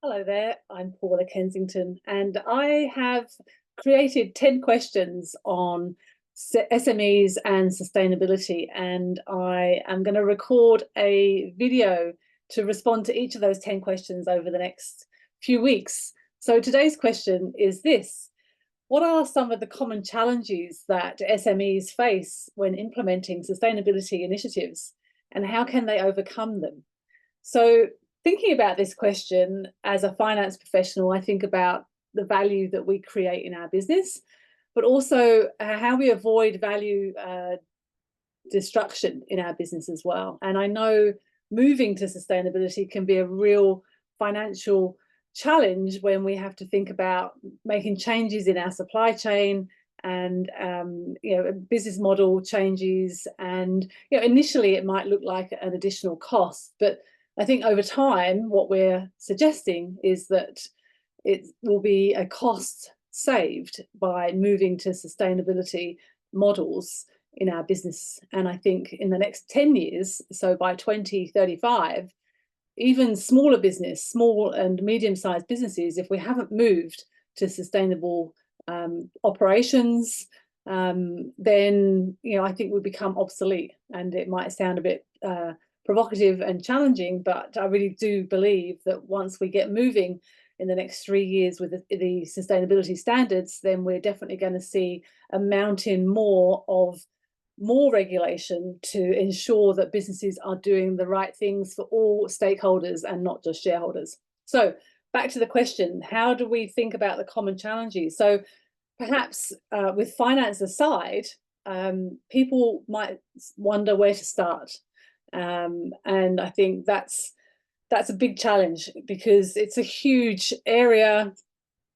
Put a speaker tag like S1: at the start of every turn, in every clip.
S1: Hello there, I'm Paula Kensington, and I have created 10 questions on SMEs and sustainability. And I am going to record a video to respond to each of those 10 questions over the next few weeks. So today's question is this: what are some of the common challenges that SMEs face when implementing sustainability initiatives, and how can they overcome them? So, thinking about this question as a finance professional, I think about the value that we create in our business, but also how we avoid value destruction in our business as well. And I know moving to sustainability can be a real financial challenge when we have to think about making changes in our supply chain and business model changes. And initially it might look like an additional cost, but I think over time what we're suggesting is that it will be a cost saved by moving to sustainability models in our business. And I think in the next 10 years, so by 2035, even smaller business, small and medium-sized businesses, if we haven't moved to sustainable operations, then I think we become obsolete. And it might sound a bit provocative and challenging, but I really do believe that once we get moving in the next 3 years with the sustainability standards, then we're definitely going to see a mountain more of more regulation to ensure that businesses are doing the right things for all stakeholders and not just shareholders. So back to the question, how do we think about the common challenges? So perhaps with finance aside, people might wonder where to start. And I think that's a big challenge because it's a huge area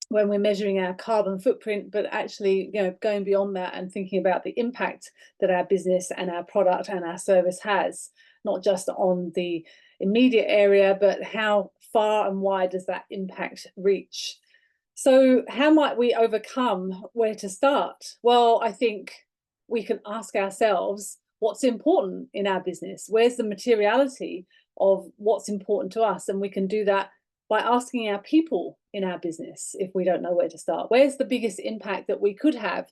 S1: when we're measuring our carbon footprint, but actually, going beyond that and thinking about the impact that our business and our product and our service has, not just on the immediate area, but how far and wide does that impact reach? So how might we overcome where to start? Well, I think we can ask ourselves what's important in our business. Where's the materiality of what's important to us? And we can do that by asking our people in our business if we don't know where to start. Where's the biggest impact that we could have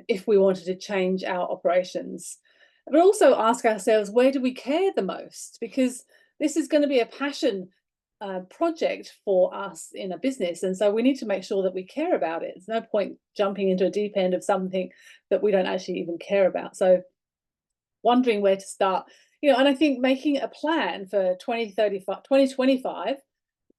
S1: if we wanted to change our operations? But also ask ourselves, where do we care the most? Because this is going to be a passion project for us in a business. And so we need to make sure that we care about it. There's no point jumping into a deep end of something that we don't actually even care about. So wondering where to start, and I think making a plan for 2025,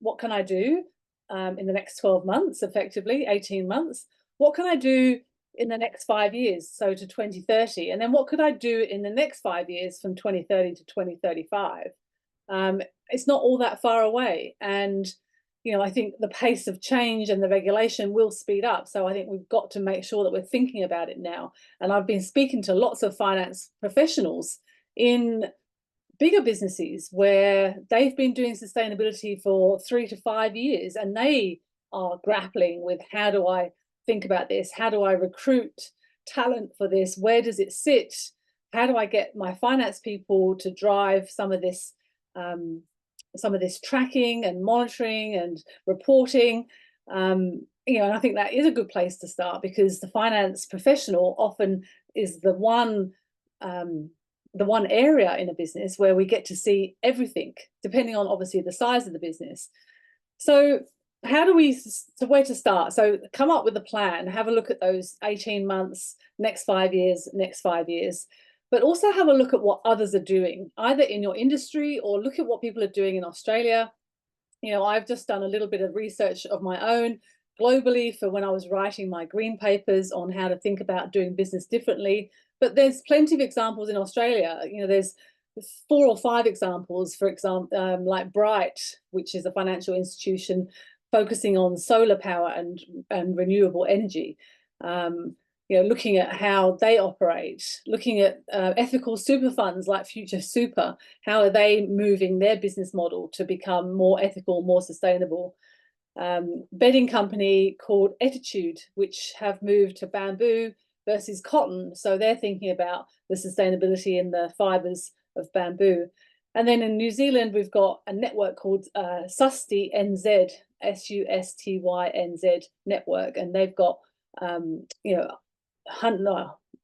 S1: what can I do in the next 12 months, effectively 18 months? What can I do in the next 5 years, so to 2030? And then what could I do in the next 5 years from 2030 to 2035? It's not all that far away. And, I think the pace of change and the regulation will speed up. So I think we've got to make sure that we're thinking about it now. And I've been speaking to lots of finance professionals in bigger businesses where they've been doing sustainability for 3 to 5 years, and they are grappling with, how do I think about this? How do I recruit talent for this? Where does it sit? How do I get my finance people to drive some of this tracking and monitoring and reporting? And I think that is a good place to start, because the finance professional often is the one area in a business where we get to see everything, depending on obviously the size of the business. So where to start? So come up with a plan, have a look at those 18 months, next 5 years, but also have a look at what others are doing, either in your industry or look at what people are doing in Australia. I've just done a little bit of research of my own globally for when I was writing my green papers on how to think about doing business differently. But there's plenty of examples in Australia. There's 4 or 5 examples, for example, like Bright, which is a financial institution focusing on solar power and renewable energy. Looking at how they operate, looking at ethical super funds like Future Super, how are they moving their business model to become more ethical, more sustainable? Bedding company called Attitude, which have moved to bamboo versus cotton. So they're thinking about the sustainability in the fibers of bamboo. And then in New Zealand, we've got a network called Susty NZ, SUSTYNZ network, and they've got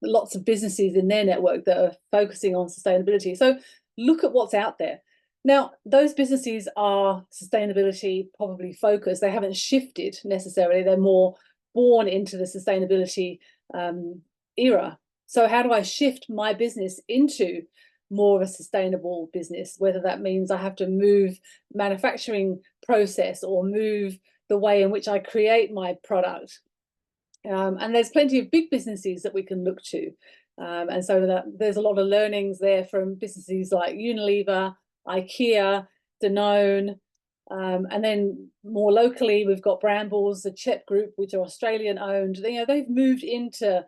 S1: lots of businesses in their network that are focusing on sustainability. So look at what's out there. Now, those businesses are sustainability probably focused. They haven't shifted necessarily. They're more born into the sustainability era. So how do I shift my business into more of a sustainable business, whether that means I have to move manufacturing process or move the way in which I create my product? And there's plenty of big businesses that we can look to. And so there's a lot of learnings there from businesses like Unilever, IKEA, Danone, and then more locally, we've got Brambles, the CHEP Group, which are Australian owned. They've moved into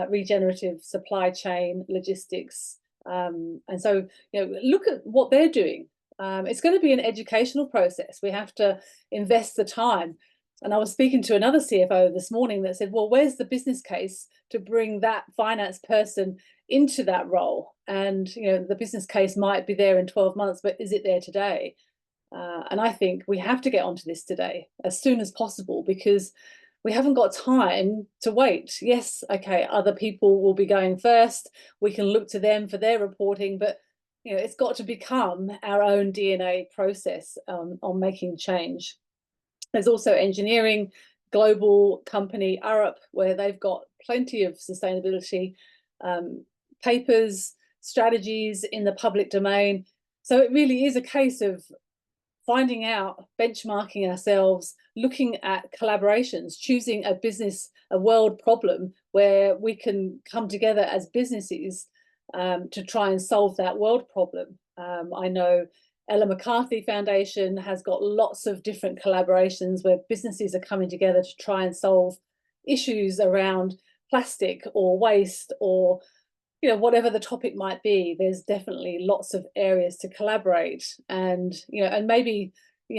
S1: regenerative supply chain logistics. And so, look at what they're doing. It's going to be an educational process. We have to invest the time. And I was speaking to another CFO this morning that said, well, where's the business case to bring that finance person into that role? And, the business case might be there in 12 months, but is it there today? And I think we have to get onto this today as soon as possible, because we haven't got time to wait. Yes, okay, other people will be going first. We can look to them for their reporting, but it's got to become our own DNA process on making change. There's also engineering, global company Arup, where they've got plenty of sustainability papers, strategies in the public domain. So it really is a case of finding out, benchmarking ourselves, looking at collaborations, choosing a world problem where we can come together as businesses to try and solve that world problem. I know Ella MacArthur Foundation has got lots of different collaborations where businesses are coming together to try and solve issues around plastic or waste or whatever the topic might be. There's definitely lots of areas to collaborate, and and maybe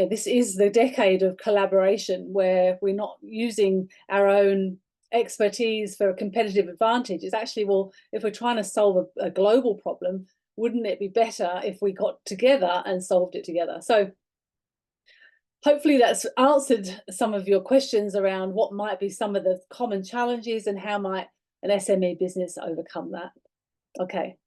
S1: this is the decade of collaboration where we're not using our own expertise for a competitive advantage. It's actually, well, if we're trying to solve a global problem, wouldn't it be better if we got together and solved it together? So hopefully that's answered some of your questions around what might be some of the common challenges and how might an SME business overcome that. Okay.